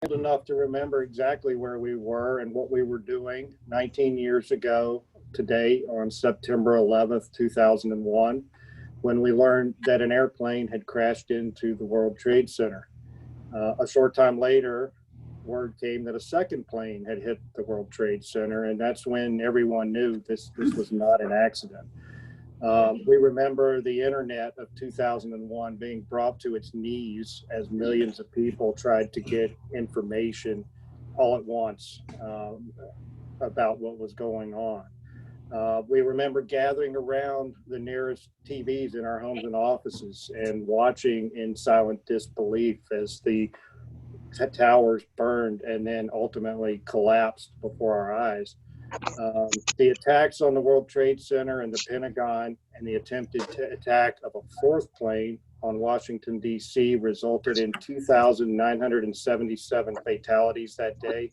old enough to remember exactly where we were and what we were doing 19 years ago today on September 11th, 2001, when we learned that an airplane had crashed into the World Trade Center. A short time later, word came that a second plane had hit the World Trade Center, and that's when everyone knew this was not an accident. We remember the internet of 2001 being brought to its knees as millions of people tried to get information all at once about what was going on. We remember gathering around the nearest TVs in our homes and offices and watching in silent disbelief as the towers burned and then ultimately collapsed before our eyes. The attacks on the World Trade Center and the Pentagon and the attempted attack of a fourth plane on Washington, D.C. resulted in 2,977 fatalities that day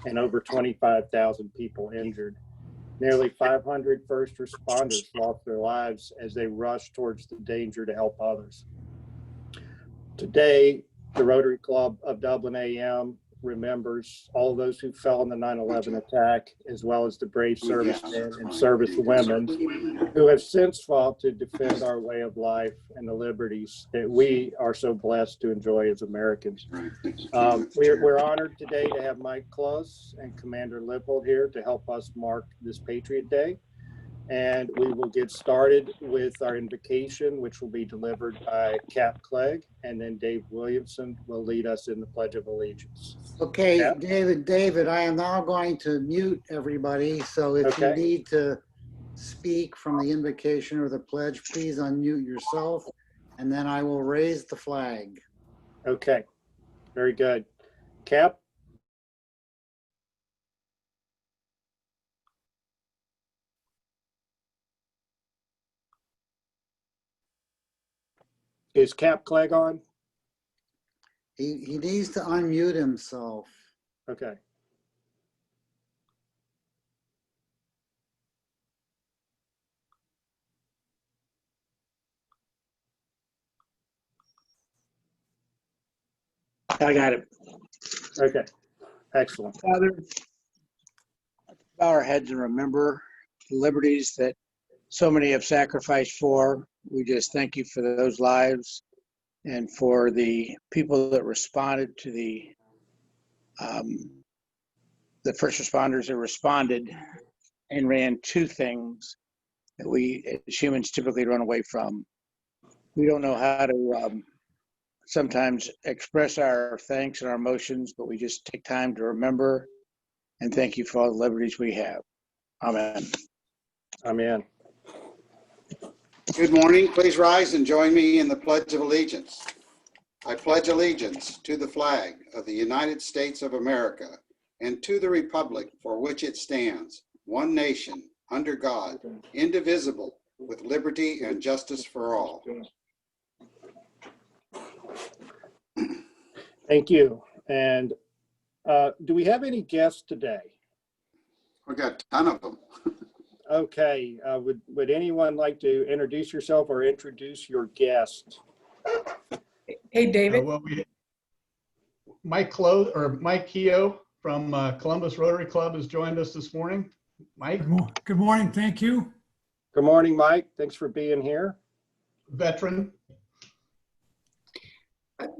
and over 25,000 people injured. Nearly 500 first responders lost their lives as they rushed towards the danger to help others. Today, the Rotary Club of Dublin A M remembers all of those who fell in the 9/11 attack, as well as the brave servicemen and servicewomen who have since fought to defend our way of life and the liberties that we are so blessed to enjoy as Americans. We're honored today to have Mike Close and Commander Lippold here to help us mark this Patriot Day. And we will get started with our invocation, which will be delivered by Cap Clegg, and then Dave Williamson will lead us in the Pledge of Allegiance. Okay, Cap? David, I am now going to mute everybody. So if you need to speak from the invocation or the pledge, please unmute yourself, and then I will raise the flag. Okay, very good. Cap? Is Cap Clegg on? He needs to unmute himself. Okay. I got it. Okay, excellent. Father, let's bow our heads and remember the liberties that so many have sacrificed for. We just thank you for those lives and for the people that responded to the first responders that responded and ran to things that we as humans typically run away from. We don't know how to sometimes express our thanks and our emotions, but we just take time to remember and thank you for all the liberties we have. Amen. Amen. Good morning. Please rise and join me in the Pledge of Allegiance. I pledge allegiance to the flag of the United States of America and to the republic for which it stands, one nation, under God, indivisible, with liberty and justice for all. Thank you. And do we have any guests today? We got a ton of them. Okay. Would anyone like to introduce yourself or introduce your guest? Hey, David. Mike Keogh from Columbus Rotary Club has joined us this morning. Mike? Good morning. Thank you. Good morning, Mike. Thanks for being here. Veteran.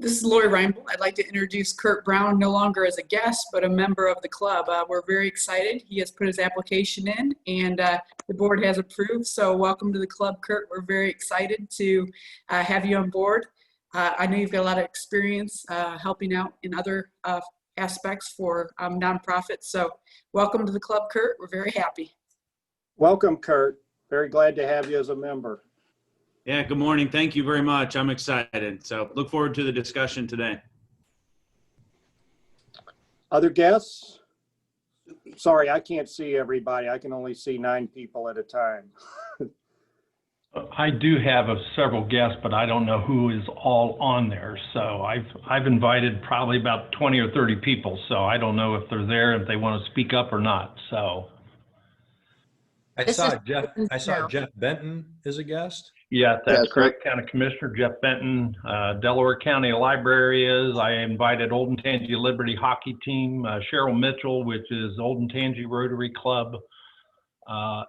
This is Lori Reinbold. I'd like to introduce Kurt Brown, no longer as a guest, but a member of the club. We're very excited. He has put his application in, and the board has approved. So welcome to the club, Kurt. We're very excited to have you on board. I know you've got a lot of experience helping out in other aspects for nonprofits. So welcome to the club, Kurt. We're very happy. Welcome, Kurt. Very glad to have you as a member. Yeah, good morning. Thank you very much. I'm excited. So look forward to the discussion today. Other guests? Sorry, I can't see everybody. I can only see 9 people at a time. I do have several guests, but I don't know who is all on there. So I've invited probably about 20 or 30 people. So I don't know if they're there, if they want to speak up or not. So I saw Jeff Benton as a guest. Yeah, that's correct. County Commissioner Jeff Benton, Delaware County Library is. I invited Oldentangy Liberty Hockey Team, Cheryl Mitchell, which is Oldentangy Rotary Club,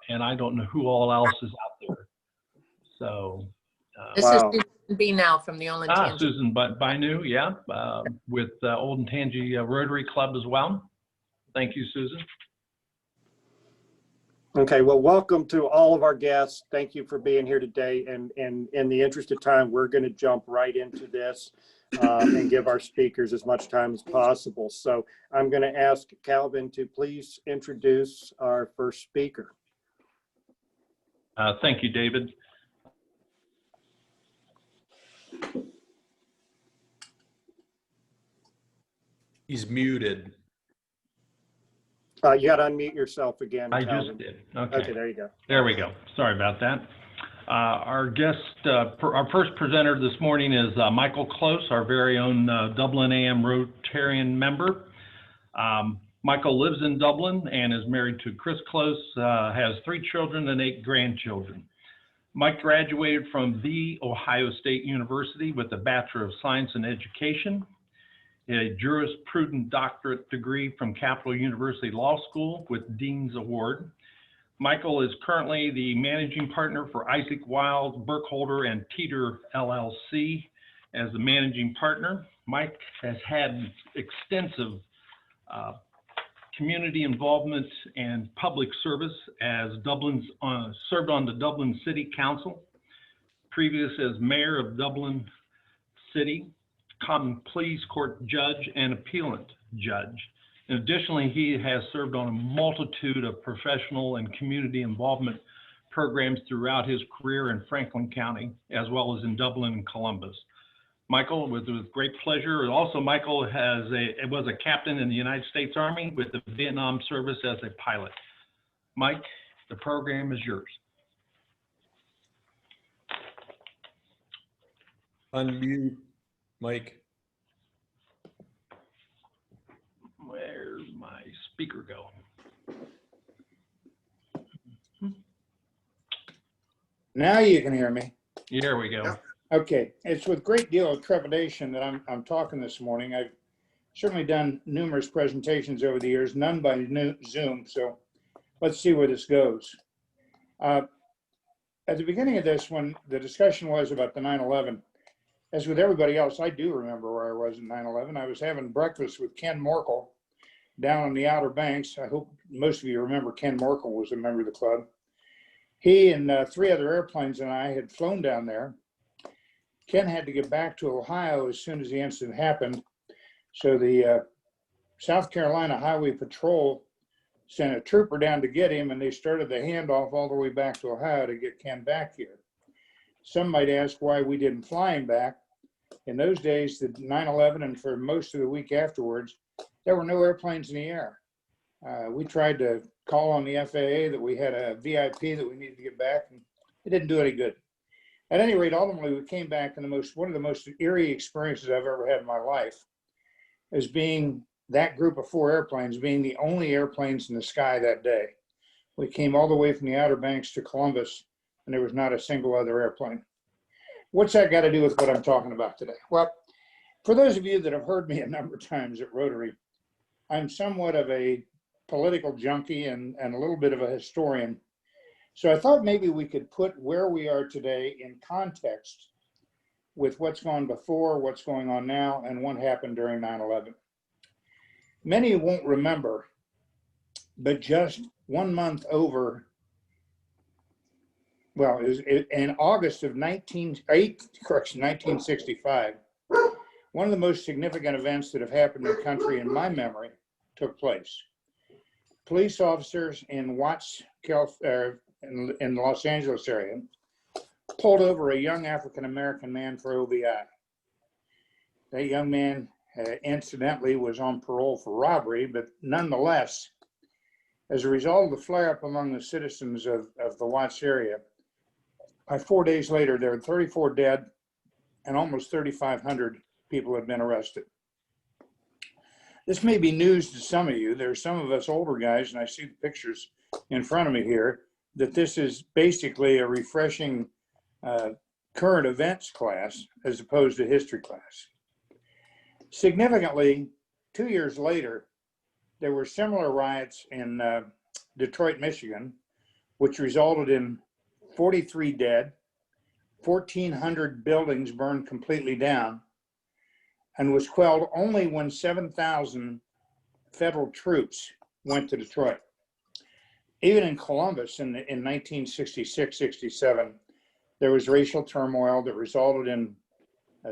and I don't know who all else is out there. So. This is Susan B. now from the Oldentangy. Susan Binu, yeah, with Oldentangy Rotary Club as well. Thank you, Susan. Okay, well, welcome to all of our guests. Thank you for being here today. And in the interest of time, we're going to jump right into this and give our speakers as much time as possible. So I'm going to ask Calvin to please introduce our first speaker. Thank you, David. He's muted. You got to unmute yourself again, I Calvin. just did. Okay. Okay, there you go. There we go. Sorry about that. Our guest, our first presenter this morning is Michael Close, our very own Dublin A M Rotarian member. Michael lives in Dublin and is married to Chris Close, has 3 children and 8 grandchildren. Mike graduated from The Ohio State University with a Bachelor of Science in Education, a jurisprudence doctorate degree from Capital University Law School with Dean's Award. Michael is currently the managing partner for Isaac Wild, Burkholder, and Teeter LLC as the managing partner. Mike has had extensive community involvement and public service as served on the Dublin City Council, previous as mayor of Dublin City, Common Pleas Court judge and appellant judge. And additionally, he has served on a multitude of professional and community involvement programs throughout his career in Franklin County, as well as in Dublin and Columbus. Michael, with great pleasure. Also, Michael was a captain in the United States Army with the Vietnam service as a pilot. Mike, the program is yours. Unmute, Mike. Where's my speaker go? Now you can hear me. There we go. Okay, it's with great deal of trepidation that I'm talking this morning. I've certainly done numerous presentations over the years, none by Zoom, so let's see where this goes. At the beginning of this, when the discussion was about the 9/11, as with everybody else, I do remember where I was in 9/11. I was having breakfast with Ken Morkel down on the Outer Banks. I hope most of you remember Ken Morkel was a member of the club. He and 3 other airplanes and I had flown down there. Ken had to get back to Ohio as soon as the incident happened. So the South Carolina Highway Patrol sent a trooper down to get him, and they started the handoff all the way back to Ohio to get Ken back here. Some might ask why we didn't fly him back. In those days, the 9/11 and for most of the week afterwards, there were no airplanes in the air. We tried to call on the FAA that we had a VIP that we needed to get back, and it didn't do any good. At any rate, ultimately, we came back, and one of the most eerie experiences I've ever had in my life is being that group of 4 airplanes being the only airplanes in the sky that day. We came all the way from the Outer Banks to Columbus, and there was not a single other airplane. What's that got to do with what I'm talking about today? Well, for those of you that have heard me a number of times at Rotary, I'm somewhat of a political junkie and a little bit of a historian. So I thought maybe we could put where we are today in context with what's gone before, what's going on now, and what happened during 9/11. Many won't remember, but just 1 month over, well, in August of 1965, one of the most significant events that have happened in the country in my memory took place. Police officers in Watts, in the Los Angeles area, pulled over a young African-American man for OBI. That young man incidentally was on parole for robbery, but nonetheless, as a result of the flare-up among the citizens of the Watts area, by 4 days later, there were 34 dead and almost 3,500 people had been arrested. This may be news to some of you. There are some of us older guys, and I see the pictures in front of me here, that this is basically a refreshing current events class as opposed to history class. Significantly, 2 years later, there were similar riots in Detroit, Michigan, which resulted in 43 dead, 1,400 buildings burned completely down, and was quelled only when 7,000 federal troops went to Detroit. Even in Columbus in 1966-67, there was racial turmoil that resulted in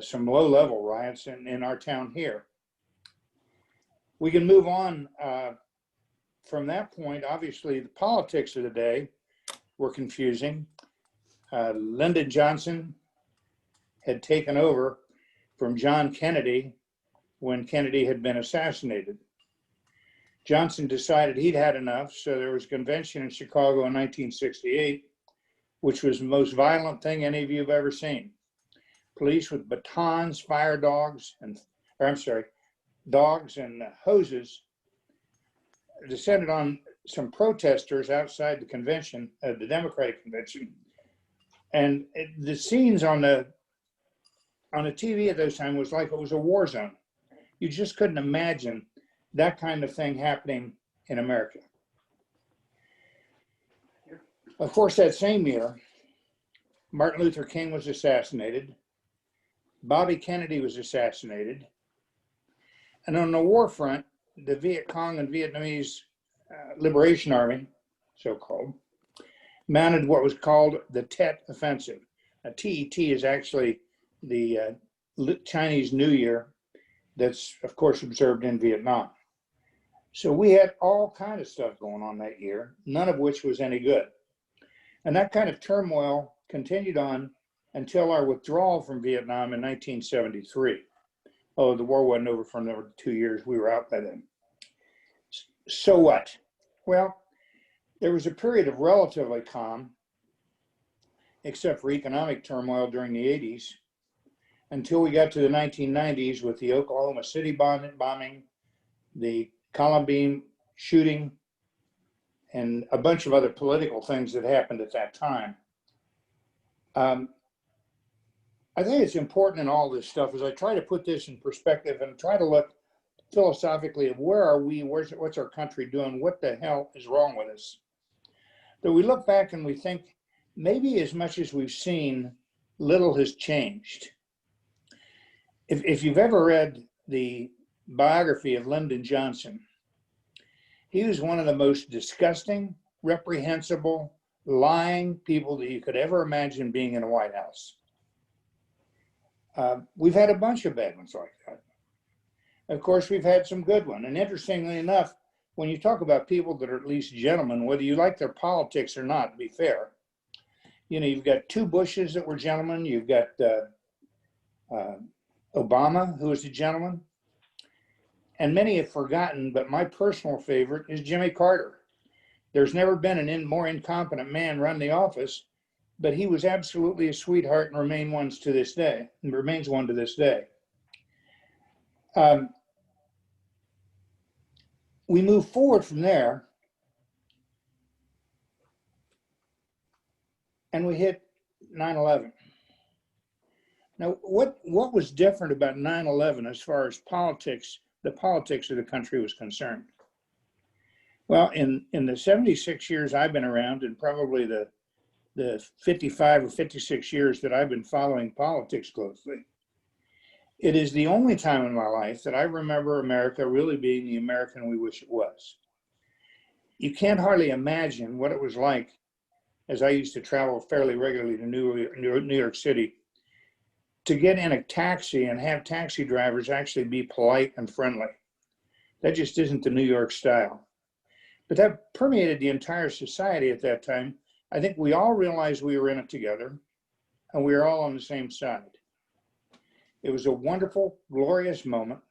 some low-level riots in our town here. We can move on from that point. Obviously, the politics of the day were confusing. Lyndon Johnson had taken over from John Kennedy when Kennedy had been assassinated. Johnson decided he'd had enough, so there was a convention in Chicago in 1968, which was the most violent thing any of you have ever seen. Police with batons, fire dogs, dogs and hoses descended on some protesters outside the convention, the Democratic convention. And the scenes on the TV at those times was like it was a war zone. You just couldn't imagine that kind of thing happening in America. Of course, that same year, Martin Luther King was assassinated. Bobby Kennedy was assassinated. And on the war front, the Viet Cong and Vietnamese Liberation Army, so-called, mounted what was called the Tet Offensive. TET is actually the Chinese New Year that's, of course, observed in Vietnam. So we had all kinds of stuff going on that year, none of which was any good. And that kind of turmoil continued on until our withdrawal from Vietnam in 1973. Oh, the war wasn't over for another 2 years. We were out by then. So what? Well, there was a period of relatively calm, except for economic turmoil during the 80s, until we got to the 1990s with the Oklahoma City bombing, the Columbine shooting, and a bunch of other political things that happened at that time. I think it's important in all this stuff as I try to put this in perspective and try to look philosophically of where are we, what's our country doing, what the hell is wrong with us? That we look back and we think maybe as much as we've seen, little has changed. If you've ever read the biography of Lyndon Johnson, he was one of the most disgusting, reprehensible, lying people that you could ever imagine being in a White House. We've had a bunch of bad ones like that. Of course, we've had some good ones. And interestingly enough, when you talk about people that are at least gentlemen, whether you like their politics or not, to be fair, you know, you've got two Bushes that were gentlemen. You've got Obama, who was a gentleman. And many have forgotten, but my personal favorite is Jimmy Carter. There's never been a more incompetent man run the office, but he was absolutely a sweetheart and remains one to this day. We move forward from there, and we hit 9/11. Now, what was different about 9/11 as far as politics, the politics of the country was concerned? Well, in the 76 years I've been around, and probably the 55 or 56 years that I've been following politics closely, it is the only time in my life that I remember America really being the American we wish it was. You can't hardly imagine what it was like, as I used to travel fairly regularly to New York City, to get in a taxi and have taxi drivers actually be polite and friendly. That just isn't the New York style. But that permeated the entire society at that time. I think we all realized we were in it together, and we were all on the same side. It was a wonderful, glorious moment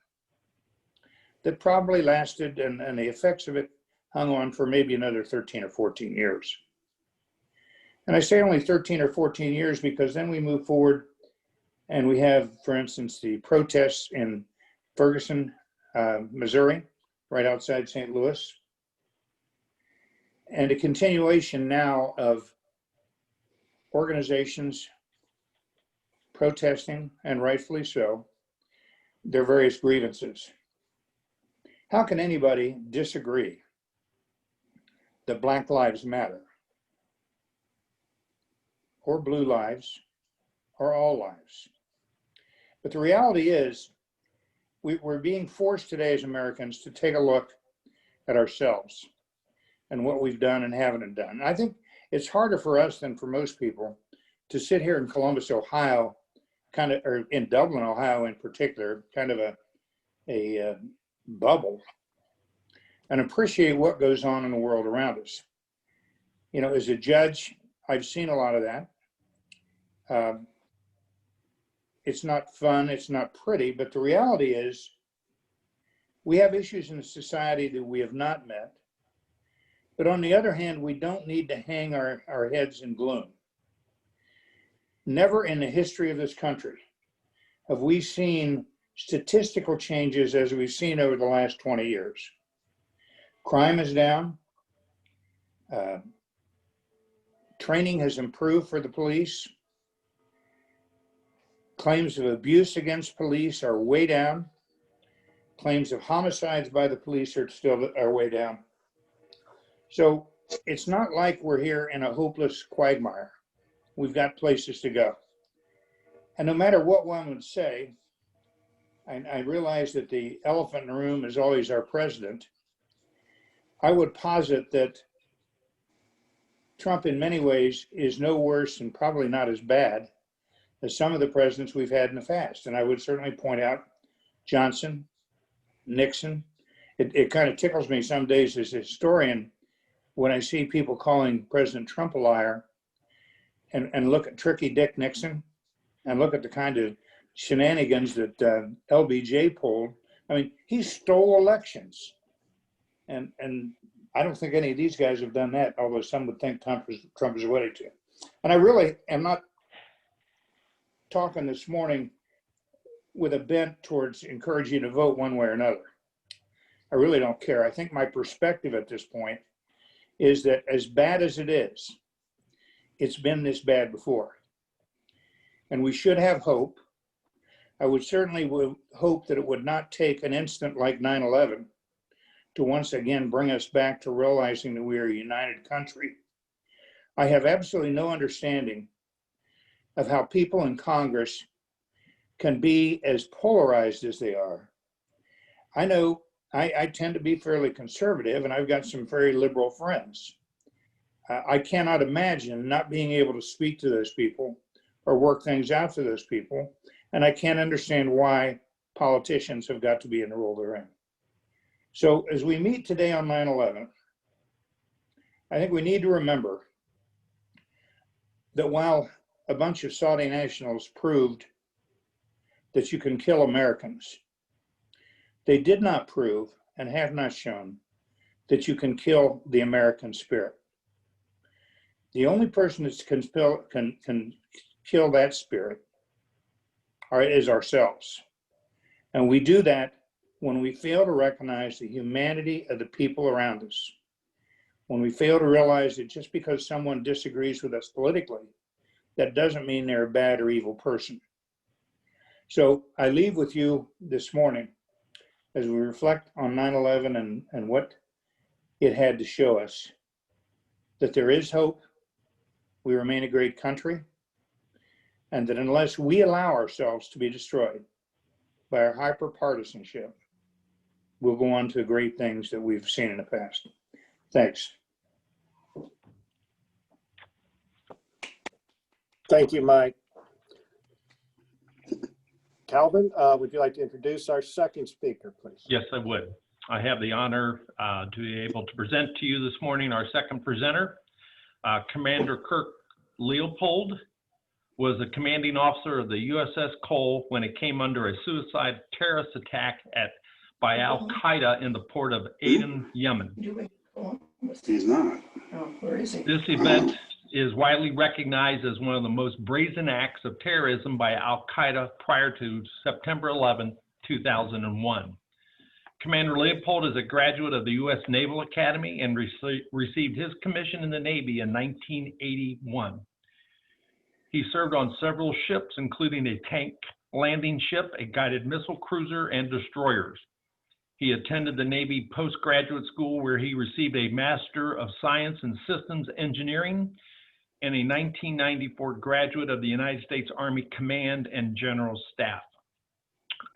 that probably lasted, and the effects of it hung on for maybe another 13 or 14 years. And I say only 13 or 14 years because then we move forward and we have, for instance, the protests in Ferguson, Missouri, right outside St. Louis, and a continuation now of organizations protesting, and rightfully so, their various grievances. How can anybody disagree that Black lives matter, or blue lives, or all lives? But the reality is, we're being forced today as Americans to take a look at ourselves and what we've done and haven't done. And I think it's harder for us than for most people to sit here in Columbus, Ohio, or in Dublin, Ohio in particular, kind of a bubble, and appreciate what goes on in the world around us. You know, as a judge, I've seen a lot of that. It's not fun, it's not pretty, but the reality is we have issues in society that we have not met. But on the other hand, we don't need to hang our heads in gloom. Never in the history of this country have we seen statistical changes as we've seen over the last 20 years. Crime is down. Training has improved for the police. Claims of abuse against police are way down. Claims of homicides by the police are way down. So it's not like we're here in a hopeless quagmire. We've got places to go. And no matter what one would say, I realize that the elephant in the room is always our president. I would posit that Trump in many ways is no worse and probably not as bad as some of the presidents we've had in the past. And I would certainly point out Johnson, Nixon. It kind of tickles me some days as a historian when I see people calling President Trump a liar and look at Tricky Dick Nixon and look at the kind of shenanigans that LBJ pulled. I mean, he stole elections. And I don't think any of these guys have done that, although some would think Trump is ready to. And I really am not talking this morning with a bent towards encouraging you to vote one way or another. I really don't care. I think my perspective at this point is that as bad as it is, it's been this bad before. And we should have hope. I would certainly hope that it would not take an incident like 9/11 to once again bring us back to realizing that we are a united country. I have absolutely no understanding of how people in Congress can be as polarized as they are. I know I tend to be fairly conservative, and I've got some very liberal friends. I cannot imagine not being able to speak to those people or work things out for those people, and I can't understand why politicians have got to be in the role they're in. So as we meet today on 9/11, I think we need to remember that while a bunch of Saudi nationals proved that you can kill Americans, they did not prove and have not shown that you can kill the American spirit. The only person that can kill that spirit is ourselves. And we do that when we fail to recognize the humanity of the people around us. When we fail to realize that just because someone disagrees with us politically, that doesn't mean they're a bad or evil person. So I leave with you this morning as we reflect on 9/11 and what it had to show us, that there is hope, we remain a great country, and that unless we allow ourselves to be destroyed by our hyper-partisanship, we'll go on to great things that we've seen in the past. Thanks. Thank you, Mike. Calvin, would you like to introduce our second speaker, please? Yes, I would. I have the honor to be able to present to you this morning our second presenter. Commander Kirk Leopold was the commanding officer of the USS Cole when it came under a suicide terrorist attack by Al Qaeda in the port of Aden, Yemen. He's not. Oh, where is he? This event is widely recognized as one of the most brazen acts of terrorism by Al Qaeda prior to September 11, 2001. Commander Leopold is a graduate of the U.S. Naval Academy and received his commission in the Navy in 1981. He served on several ships, including a tank landing ship, a guided missile cruiser, and destroyers. He attended the Navy postgraduate school where he received a Master of Science in Systems Engineering and a 1994 graduate of the United States Army Command and General Staff.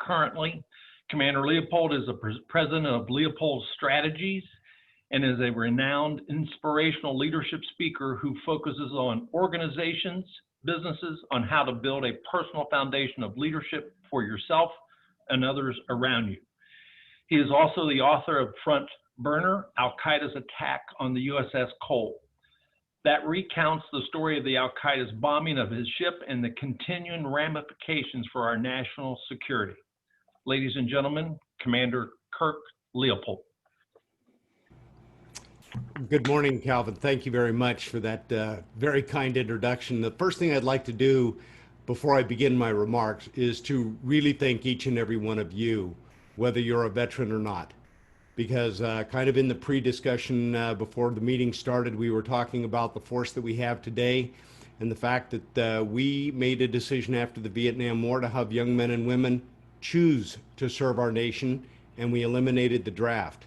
Currently, Commander Leopold is the president of Leopold Strategies and is a renowned inspirational leadership speaker who focuses on organizations, businesses, on how to build a personal foundation of leadership for yourself and others around you. He is also the author of Front Burner, Al-Qaeda's attack on the USS Cole. That recounts the story of the Al-Qaeda's bombing of his ship and the continuing ramifications for our national security. Ladies and gentlemen, Commander Kirk Leopold. Good morning, Calvin. Thank you very much for that very kind introduction. The first thing I'd like to do before I begin my remarks is to really thank each and every one of you, whether you're a veteran or not. Because kind of in the pre-discussion before the meeting started, we were talking about the force that we have today and the fact that we made a decision after the Vietnam War to have young men and women choose to serve our nation, and we eliminated the draft.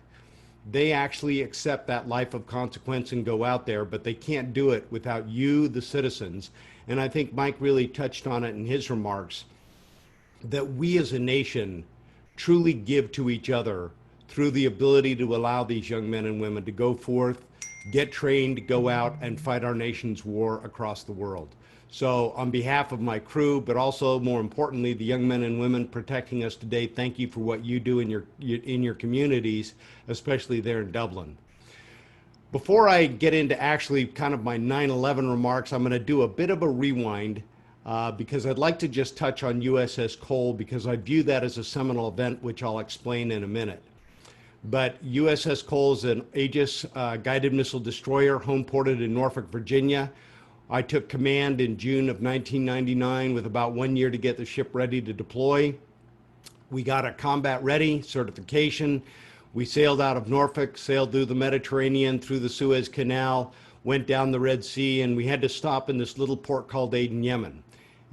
They actually accept that life of consequence and go out there, but they can't do it without you, the citizens. And I think Mike really touched on it in his remarks, that we as a nation truly give to each other through the ability to allow these young men and women to go forth, get trained, go out and fight our nation's war across the world. So on behalf of my crew, but also more importantly, the young men and women protecting us today, thank you for what you do in your communities, especially there in Dublin. Before I get into actually kind of my 9/11 remarks, I'm going to do a bit of a rewind because I'd like to just touch on USS Cole because I view that as a seminal event, which I'll explain in a minute. But USS Cole is an Aegis guided missile destroyer home ported in Norfolk, Virginia. I took command in June of 1999 with about 1 year to get the ship ready to deploy. We got a combat ready certification. We sailed out of Norfolk, sailed through the Mediterranean, through the Suez Canal, went down the Red Sea, and we had to stop in this little port called Aden, Yemen.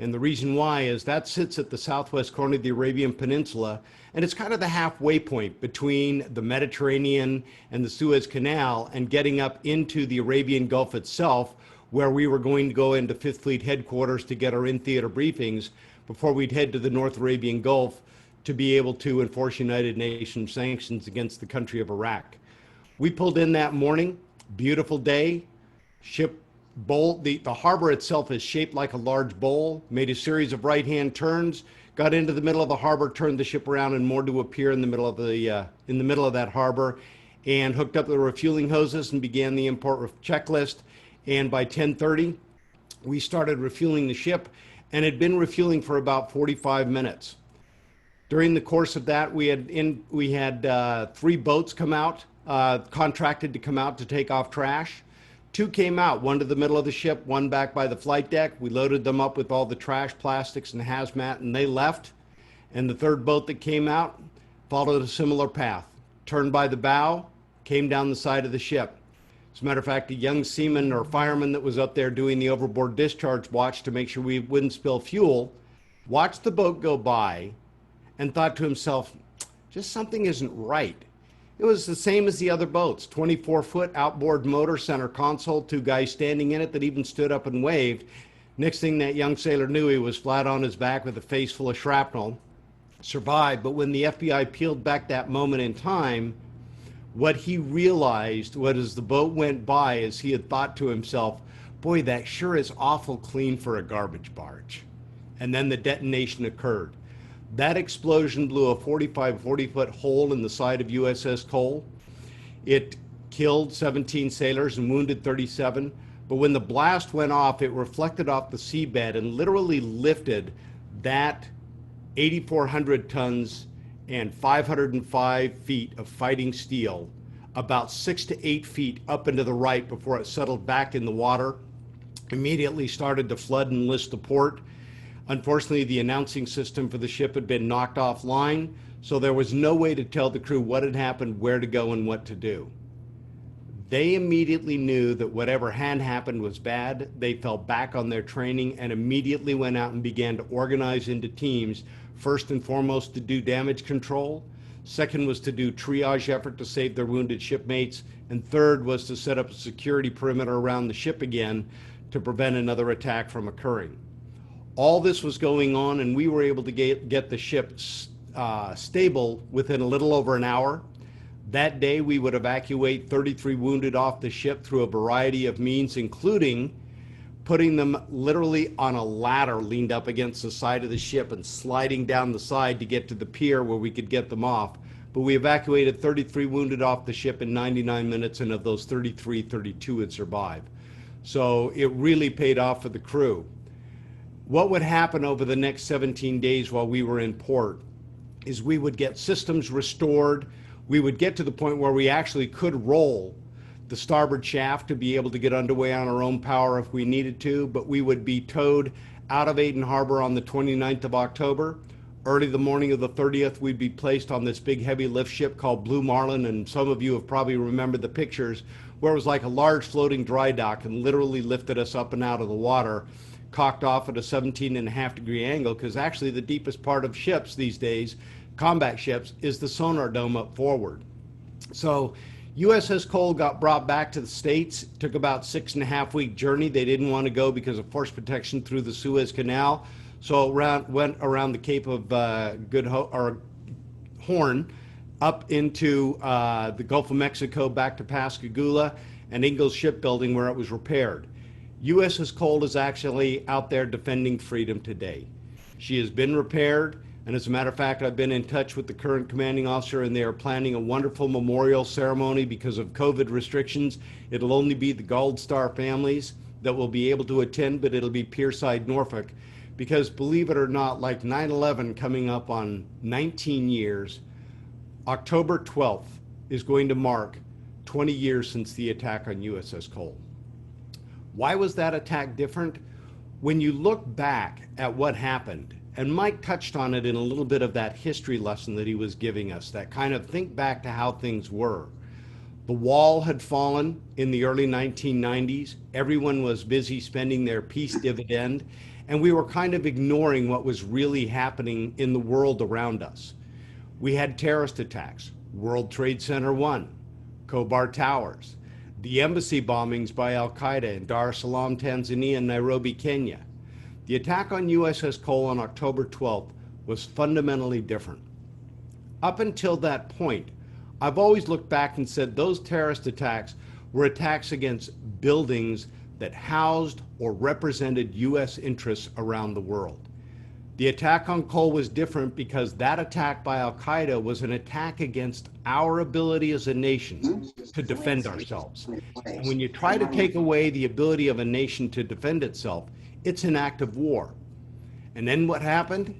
And the reason why is that sits at the southwest corner of the Arabian Peninsula, and it's kind of the halfway point between the Mediterranean and the Suez Canal and getting up into the Arabian Gulf itself, where we were going to go into Fifth Fleet headquarters to get our in-theater briefings before we'd head to the North Arabian Gulf to be able to enforce United Nations sanctions against the country of Iraq. We pulled in that morning, beautiful day, ship bowl, the harbor itself is shaped like a large bowl, made a series of right-hand turns, got into the middle of the harbor, turned the ship around and moored to a pier in the middle of that harbor, and hooked up the refueling hoses and began the import checklist. And by 10:30, we started refueling the ship and had been refueling for about 45 minutes. During the course of that, we had 3 boats come out, contracted to come out to take off trash. 2 came out, one to the middle of the ship, one back by the flight deck. We loaded them up with all the trash, plastics, and hazmat, and they left. And the 3rd boat that came out followed a similar path, turned by the bow, came down the side of the ship. As a matter of fact, a young seaman or fireman that was up there doing the overboard discharge watch to make sure we wouldn't spill fuel, watched the boat go by and thought to himself, just something isn't right. It was the same as the other boats, 24-foot outboard motor, center console, 2 guys standing in it that even stood up and waved. Next thing that young sailor knew, he was flat on his back with a face full of shrapnel, survived. But when the FBI peeled back that moment in time, what he realized as the boat went by is he had thought to himself, boy, that sure is awful clean for a garbage barge. And then the detonation occurred. That explosion blew a 40-foot hole in the side of USS Cole. It killed 17 sailors and wounded 37. But when the blast went off, it reflected off the seabed and literally lifted that 8,400 tons and 505 feet of fighting steel about 6 to 8 feet up into the right before it settled back in the water, immediately started to flood and list the port. Unfortunately, the announcing system for the ship had been knocked offline, so there was no way to tell the crew what had happened, where to go, and what to do. They immediately knew that whatever had happened was bad. They fell back on their training and immediately went out and began to organize into teams, first and foremost to do damage control. Second was to do triage effort to save their wounded shipmates. And third was to set up a security perimeter around the ship again to prevent another attack from occurring. All this was going on, and we were able to get the ship stable within a little over an hour. That day, we would evacuate 33 wounded off the ship through a variety of means, including putting them literally on a ladder leaned up against the side of the ship and sliding down the side to get to the pier where we could get them off. But we evacuated 33 wounded off the ship in 99 minutes, and of those 33, 32 had survived. So it really paid off for the crew. What would happen over the next 17 days while we were in port is we would get systems restored. We would get to the point where we actually could roll the starboard shaft to be able to get underway on our own power if we needed to, but we would be towed out of Aden Harbor on the 29th of October. Early the morning of the 30th, we'd be placed on this big heavy lift ship called Blue Marlin, and some of you have probably remembered the pictures where it was like a large floating dry dock and literally lifted us up and out of the water, cocked off at a 17.5-degree angle, because actually the deepest part of ships these days, combat ships, is the sonar dome up forward. So USS Cole got brought back to the States, took about 6.5-week journey. They didn't want to go because of force protection through the Suez Canal. So went around the Cape of Horn, up into the Gulf of Mexico, back to Pascagoula and Ingalls Shipbuilding, where it was repaired. USS Cole is actually out there defending freedom today. She has been repaired, and as a matter of fact, I've been in touch with the current commanding officer, and they are planning a wonderful memorial ceremony. Because of COVID restrictions, it'll only be the Gold Star families that will be able to attend, but it'll be Pierside, Norfolk. Because believe it or not, like 9/11 coming up on 19 years, October 12th is going to mark 20 years since the attack on USS Cole. Why was that attack different? When you look back at what happened, and Mike touched on it in a little bit of that history lesson that he was giving us, that kind of think back to how things were. The wall had fallen in the early 1990s. Everyone was busy spending their peace dividend, and we were kind of ignoring what was really happening in the world around us. We had terrorist attacks, World Trade Center 1, Khobar Towers, the embassy bombings by Al-Qaeda in Dar es Salaam, Tanzania, and Nairobi, Kenya. The attack on USS Cole on October 12th was fundamentally different. Up until that point, I've always looked back and said those terrorist attacks were attacks against buildings that housed or represented U.S. interests around the world. The attack on Cole was different because that attack by Al-Qaeda was an attack against our ability as a nation to defend ourselves. And when you try to take away the ability of a nation to defend itself, it's an act of war. And then what happened?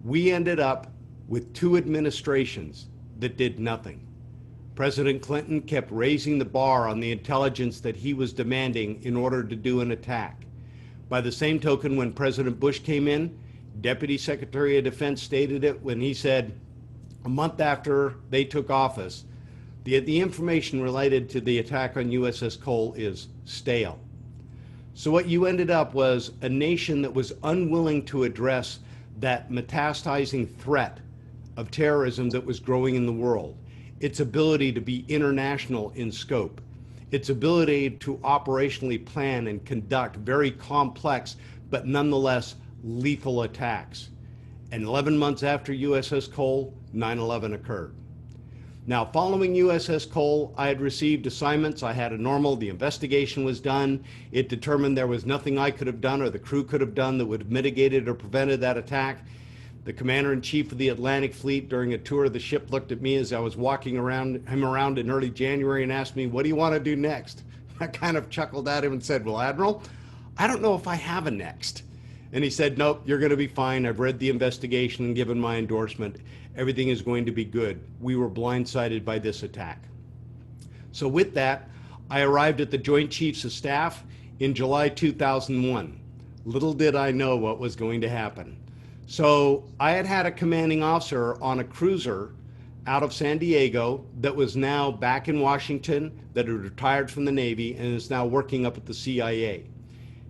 We ended up with two administrations that did nothing. President Clinton kept raising the bar on the intelligence that he was demanding in order to do an attack. By the same token, when President Bush came in, Deputy Secretary of Defense stated it when he said, a month after they took office, the information related to the attack on USS Cole is stale. So what you ended up was a nation that was unwilling to address that metastasizing threat of terrorism that was growing in the world, its ability to be international in scope, its ability to operationally plan and conduct very complex but nonetheless lethal attacks. And 11 months after USS Cole, 9/11 occurred. Now, following USS Cole, I had received assignments. I had a normal, the investigation was done. It determined there was nothing I could have done or the crew could have done that would have mitigated or prevented that attack. The commander-in-chief of the Atlantic Fleet during a tour of the ship looked at me as I was walking around in early January and asked me, what do you want to do next? I kind of chuckled at him and said, well, Admiral, I don't know if I have a next. And he said, nope, you're going to be fine. I've read the investigation and given my endorsement. Everything is going to be good. We were blindsided by this attack. So with that, I arrived at the Joint Chiefs of Staff in July 2001. Little did I know what was going to happen. So I had had a commanding officer on a cruiser out of San Diego that was now back in Washington, that had retired from the Navy and is now working up at the CIA.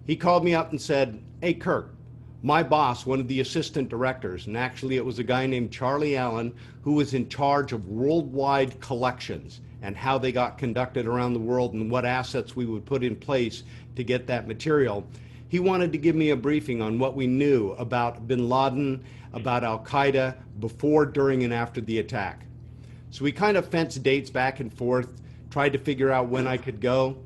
He called me up and said, "Hey, Kirk, my boss, one of the assistant directors, and actually it was a guy named Charlie Allen, who was in charge of worldwide collections and how they got conducted around the world and what assets we would put in place to get that material. He wanted to give me a briefing on what we knew about bin Laden, about Al-Qaeda, before, during, and after the attack." So we kind of fenced dates back and forth, tried to figure out when I could go.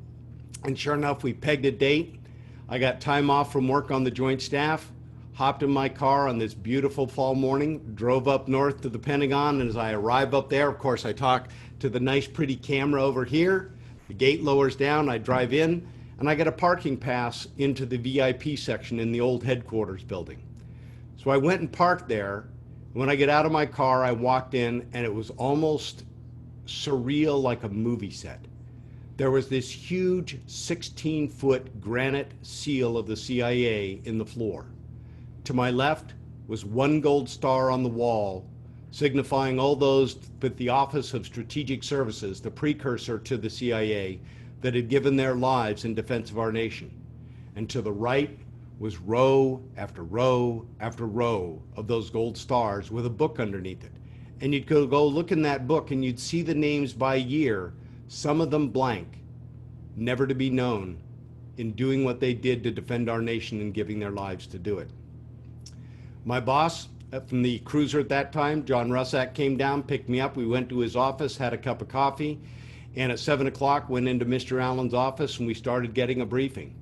And sure enough, we pegged a date. I got time off from work on the Joint Staff, hopped in my car on this beautiful fall morning, drove up north to the Pentagon, and as I arrive up there, of course, I talk to the nice, pretty camera over here. The gate lowers down, I drive in, and I get a parking pass into the VIP section in the old headquarters building. So I went and parked there. When I get out of my car, I walked in, and it was almost surreal, like a movie set. There was this huge 16-foot granite seal of the CIA in the floor. To my left was one gold star on the wall, signifying all those with the Office of Strategic Services, the precursor to the CIA, that had given their lives in defense of our nation. And to the right was row after row after row of those gold stars with a book underneath it. And you'd go look in that book and you'd see the names by year, some of them blank, never to be known, in doing what they did to defend our nation and giving their lives to do it. My boss from the cruiser at that time, John Russack, came down, picked me up. We went to his office, had a cup of coffee, and at 7 o'clock went into Mr. Allen's office and we started getting a briefing.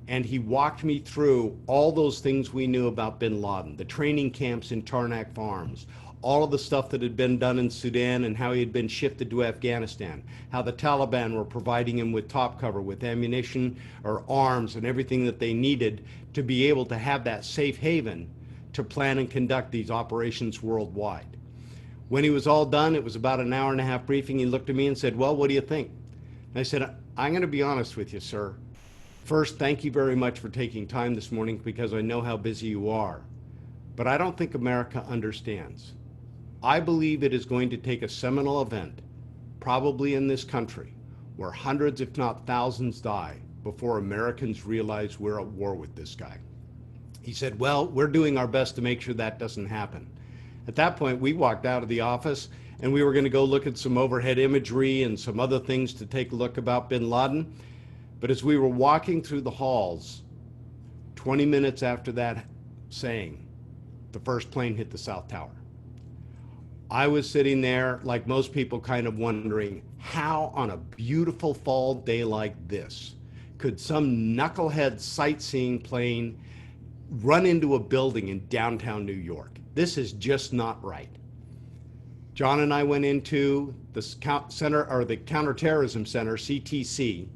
And he walked me through all those things we knew about bin Laden, the training camps in Tarnak Farms, all of the stuff that had been done in Sudan and how he had been shifted to Afghanistan, how the Taliban were providing him with top cover, with ammunition or arms and everything that they needed to be able to have that safe haven to plan and conduct these operations worldwide. When he was all done, it was about an hour and a half briefing. He looked at me and said, "Well, what do you think?" And I said, "I'm going to be honest with you, sir. First, thank you very much for taking time this morning because I know how busy you are. But I don't think America understands. I believe it is going to take a seminal event, probably in this country, where hundreds, if not thousands, die before Americans realize we're at war with this guy." He said, "Well, we're doing our best to make sure that doesn't happen." At that point, we walked out of the office and we were going to go look at some overhead imagery and some other things to take a look about bin Laden. But as we were walking through the halls, 20 minutes after that saying, the first plane hit the South Tower. I was sitting there, like most people, kind of wondering how on a beautiful fall day like this could some knucklehead sightseeing plane run into a building in downtown New York. This is just not right. John and I went into the center, or the Counterterrorism Center, CTC,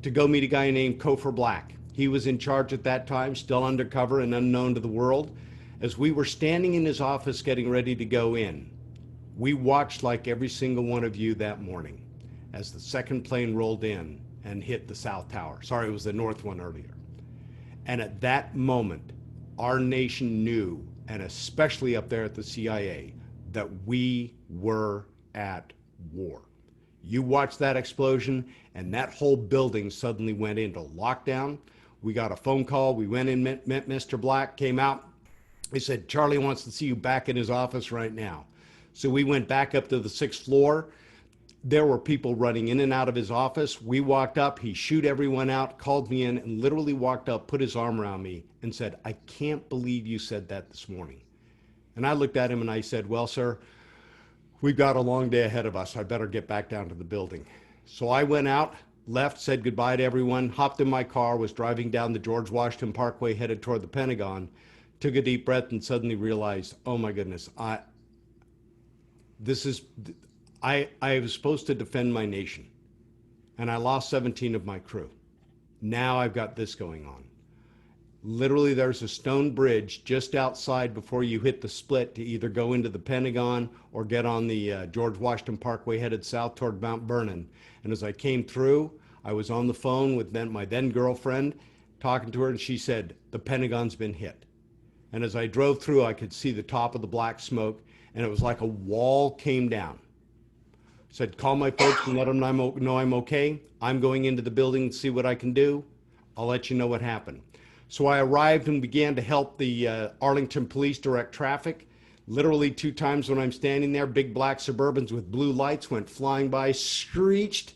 to go meet a guy named Kofor Black. He was in charge at that time, still undercover and unknown to the world. As we were standing in his office getting ready to go in, we watched, like every single one of you that morning, as the second plane rolled in and hit the South Tower. Sorry, it was the north one earlier. And at that moment, our nation knew, and especially up there at the CIA, that we were at war. You watched that explosion, and that whole building suddenly went into lockdown. We got a phone call. We went in, met Mr. Black, came out. He said, "Charlie wants to see you back in his office right now." So we went back up to the 6th floor. There were people running in and out of his office. We walked up, he shooed everyone out, called me in, and literally walked up, put his arm around me and said, "I can't believe you said that this morning." And I looked at him and I said, "Well, sir, we've got a long day ahead of us. I better get back down to the building." So I went out, left, said goodbye to everyone, hopped in my car, was driving down the George Washington Parkway headed toward the Pentagon, took a deep breath and suddenly realized, oh my goodness, I was supposed to defend my nation, and I lost 17 of my crew. Now I've got this going on. Literally, there's a stone bridge just outside before you hit the split to either go into the Pentagon or get on the George Washington Parkway headed south toward Mount Vernon. And as I came through, I was on the phone with my then girlfriend, talking to her, and she said, "The Pentagon's been hit." And as I drove through, I could see the top of the black smoke, and it was like a wall came down. Said, call my folks and let them know I'm okay. I'm going into the building to see what I can do. I'll let you know what happened. So I arrived and began to help the Arlington police direct traffic. Literally 2 times when I'm standing there, big black Suburbans with blue lights went flying by, screeched,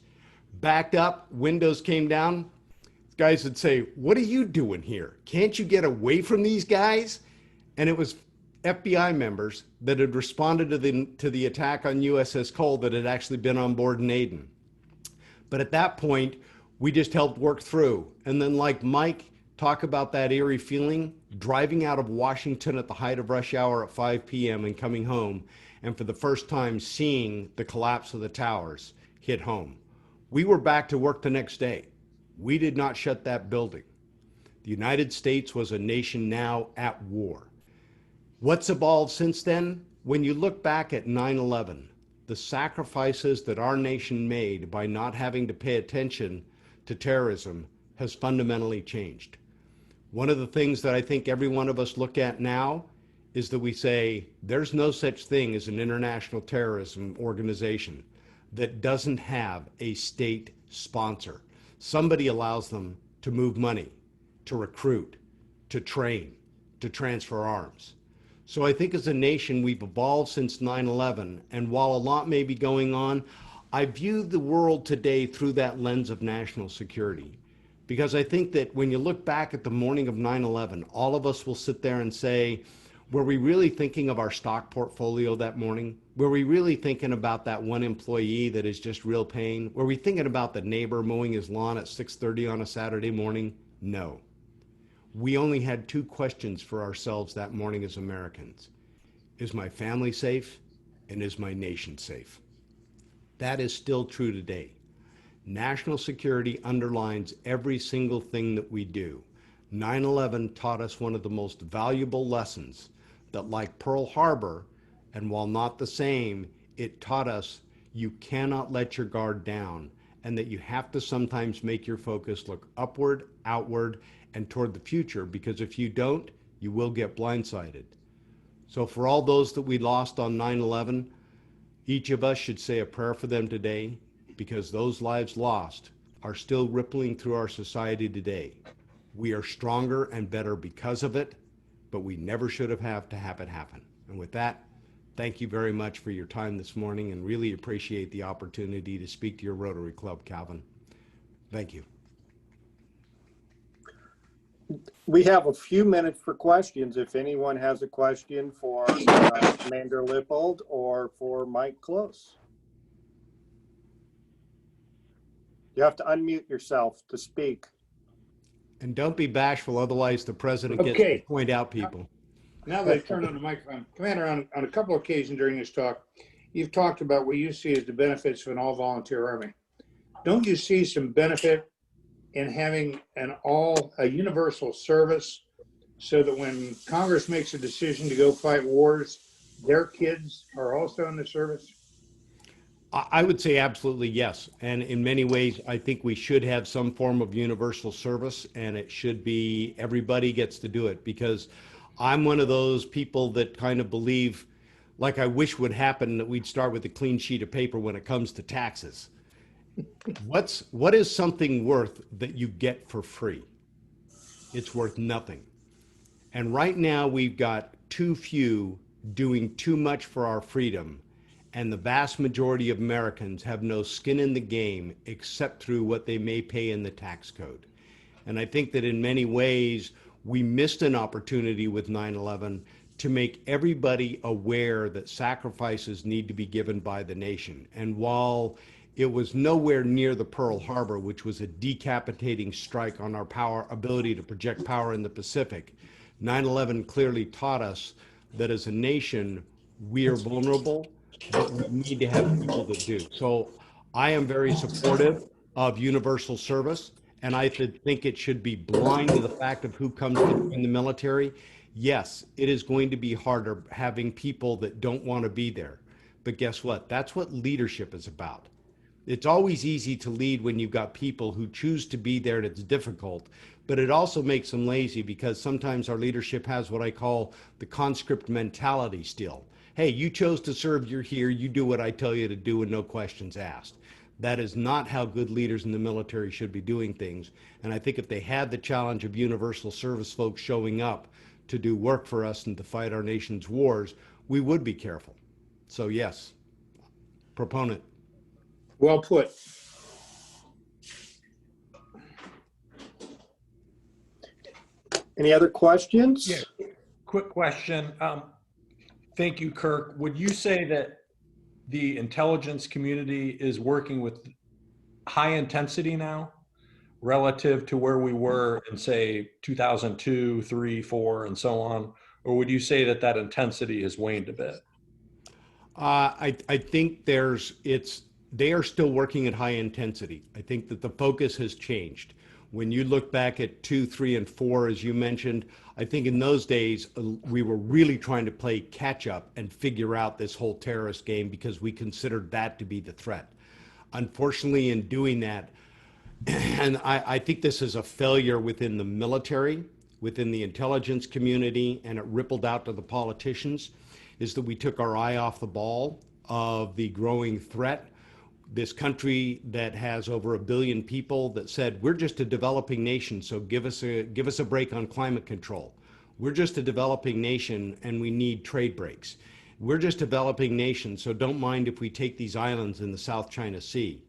backed up, windows came down. Guys would say, what are you doing here? Can't you get away from these guys? And it was FBI members that had responded to the attack on USS Cole that had actually been on board in Aden. But at that point, we just helped work through. And then, like Mike, talk about that eerie feeling, driving out of Washington at the height of rush hour at 5 p.m. and coming home, and for the first time seeing the collapse of the towers hit home. We were back to work the next day. We did not shut that building. The United States was a nation now at war. What's evolved since then? When you look back at 9/11, the sacrifices that our nation made by not having to pay attention to terrorism has fundamentally changed. One of the things that I think every one of us look at now is that we say there's no such thing as an international terrorism organization that doesn't have a state sponsor. Somebody allows them to move money, to recruit, to train, to transfer arms. So I think as a nation, we've evolved since 9/11. And while a lot may be going on, I view the world today through that lens of national security. Because I think that when you look back at the morning of 9/11, all of us will sit there and say, were we really thinking of our stock portfolio that morning? Were we really thinking about that one employee that is just real pain? Were we thinking about the neighbor mowing his lawn at 6:30 on a Saturday morning? No. We only had 2 questions for ourselves that morning as Americans. Is my family safe? And is my nation safe? That is still true today. National security underlines every single thing that we do. 9/11 taught us one of the most valuable lessons that, like Pearl Harbor, and while not the same, it taught us you cannot let your guard down, and that you have to sometimes make your focus look upward, outward, and toward the future, because if you don't, you will get blindsided. So for all those that we lost on 9/11, each of us should say a prayer for them today, because those lives lost are still rippling through our society today. We are stronger and better because of it, but we never should have had to have it happen. And with that, thank you very much for your time this morning, and really appreciate the opportunity to speak to your Rotary Club, Calvin. Thank you. We have a few minutes for questions. If anyone has a question for Commander Lippold or for Mike Close. You have to unmute yourself to speak. And don't be bashful, otherwise the president gets to point out people. Now that I turn on the microphone, Commander, on a couple of occasions during this talk, you've talked about what you see as the benefits of an all-volunteer Army. Don't you see some benefit in having a universal service, so that when Congress makes a decision to go fight wars, their kids are also in the service? I would say absolutely yes. And in many ways, I think we should have some form of universal service, and it should be everybody gets to do it, because I'm one of those people that kind of believe, like I wish would happen, that we'd start with a clean sheet of paper when it comes to taxes. What is something worth that you get for free? It's worth nothing. And right now we've got too few doing too much for our freedom, and the vast majority of Americans have no skin in the game except through what they may pay in the tax code. And I think that in many ways we missed an opportunity with 9/11 to make everybody aware that sacrifices need to be given by the nation. And while it was nowhere near the Pearl Harbor, which was a decapitating strike on our ability to project power in the Pacific, 9/11 clearly taught us that as a nation, we are vulnerable, but we need to have people that do. So I am very supportive of universal service, and I think it should be blind to the fact of who comes in the military. Yes, it is going to be harder having people that don't want to be there. But guess what? That's what leadership is about. It's always easy to lead when you've got people who choose to be there and it's difficult, but it also makes them lazy, because sometimes our leadership has what I call the conscript mentality still. hey, you chose to serve, you're here, you do what I tell you to do and no questions asked. That is not how good leaders in the military should be doing things. And I think if they had the challenge of universal service folks showing up to do work for us and to fight our nation's wars, we would be careful. So yes, proponent. Well put. Any other questions? Yeah. Quick question. Thank you, Kirk. Would you say that the intelligence community is working with high intensity now relative to where we were in, say, 2002, 3, 4, and so on? Or would you say that that intensity has waned a bit? I think they are still working at high intensity. I think that the focus has changed. When you look back at 2, 3, and 4, as you mentioned, I think in those days we were really trying to play catch up and figure out this whole terrorist game because we considered that to be the threat. Unfortunately, in doing that, and I think this is a failure within the military, within the intelligence community, and it rippled out to the politicians, is that we took our eye off the ball of the growing threat. This country that has over 1 billion people that said, we're just a developing nation, so give us a break on climate control. We're just a developing nation and we need trade breaks. We're just a developing nation, so don't mind if we take these islands in the South China Sea.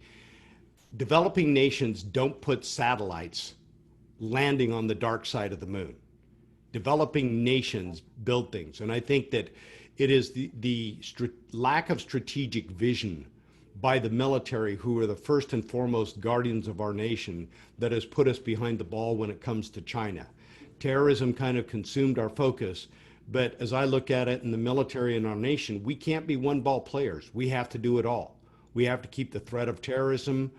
Developing nations don't put satellites landing on the dark side of the moon. Developing nations build things. And I think that it is the lack of strategic vision by the military, who are the first and foremost guardians of our nation, that has put us behind the ball when it comes to China. Terrorism kind of consumed our focus. But as I look at it in the military in our nation, we can't be one ball players. We have to do it all. We have to keep the threat of terrorism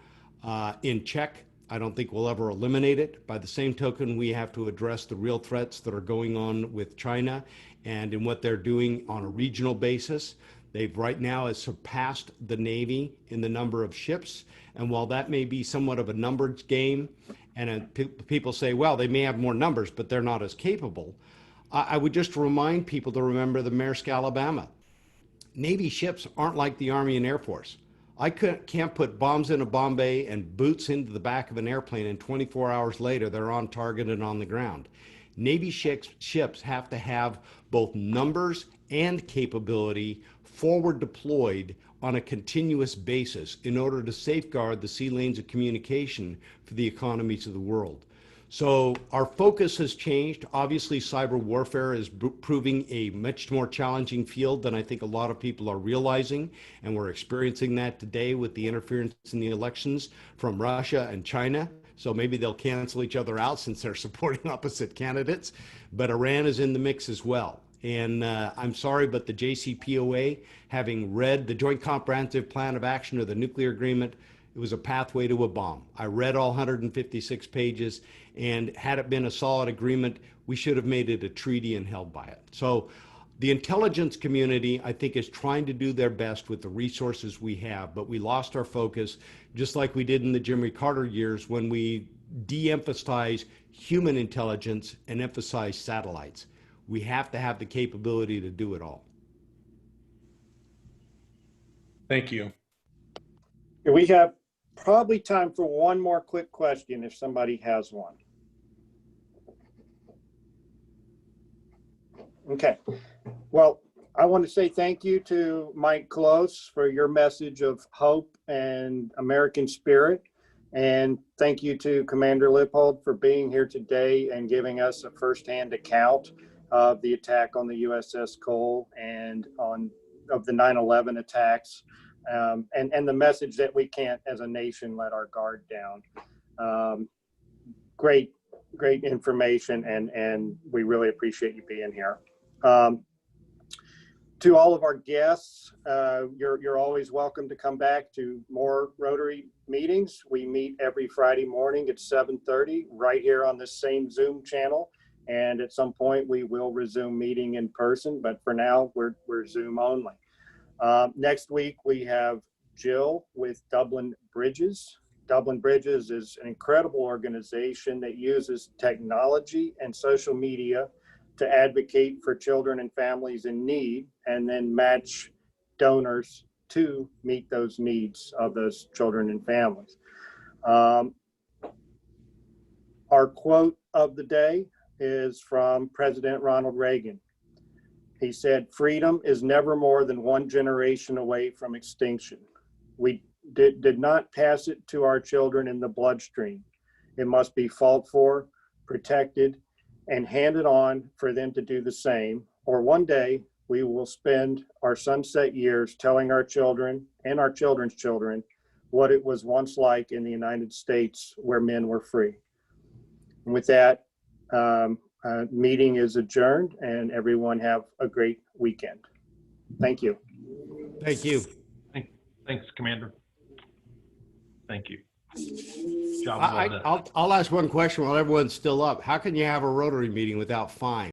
in check. I don't think we'll ever eliminate it. By the same token, we have to address the real threats that are going on with China and in what they're doing on a regional basis. They've right now has surpassed the Navy in the number of ships. And while that may be somewhat of a numbers game, and people say, well, they may have more numbers, but they're not as capable. I would just remind people to remember the Maersk, Alabama. Navy ships aren't like the Army and Air Force. I can't put bombs in a bomb bay and boots into the back of an airplane, and 24 hours later, they're on target and on the ground. Navy ships have to have both numbers and capability forward deployed on a continuous basis in order to safeguard the sea lanes of communication for the economies of the world. So our focus has changed. Obviously, cyber warfare is proving a much more challenging field than I think a lot of people are realizing, and we're experiencing that today with the interference in the elections from Russia and China. So maybe they'll cancel each other out since they're supporting opposite candidates, but Iran is in the mix as well. And I'm sorry, but the JCPOA, having read the Joint Comprehensive Plan of Action or the nuclear agreement, it was a pathway to a bomb. I read all 156 pages, and had it been a solid agreement, we should have made it a treaty and held by it. So the intelligence community, I think, is trying to do their best with the resources we have, but we lost our focus, just like we did in the Jimmy Carter years when we de-emphasized human intelligence and emphasized satellites. We have to have the capability to do it all. Thank you. We have probably time for one more quick question if somebody has one. Okay. Well, I want to say thank you to Mike Close for your message of hope and American spirit. And thank you to Commander Lippold for being here today and giving us a firsthand account of the attack on the USS Cole and of the 9/11 attacks. And the message that we can't, as a nation, let our guard down. Great information, and we really appreciate you being here. To all of our guests, you're always welcome to come back to more Rotary meetings. We meet every Friday morning at 7:30 right here on this same Zoom channel. And at some point, we will resume meeting in person, but for now, we're Zoom only. Next week, we have Jill with Dublin Bridges. Dublin Bridges is an incredible organization that uses technology and social media to advocate for children and families in need, and then match donors to meet those needs of those children and families. Our quote of the day is from President Ronald Reagan. He said, "Freedom is never more than one generation away from extinction. We did not pass it to our children in the bloodstream. It must be fought for, protected, and handed on for them to do the same, or one day we will spend our sunset years telling our children and our children's children what it was once like in the United States where men were free." And with that, meeting is adjourned, and everyone have a great weekend. Thank you. Thank you. Thanks, Commander. Thank you. Job well done. I'll ask one question while everyone's still up. How can you have a Rotary meeting without fines?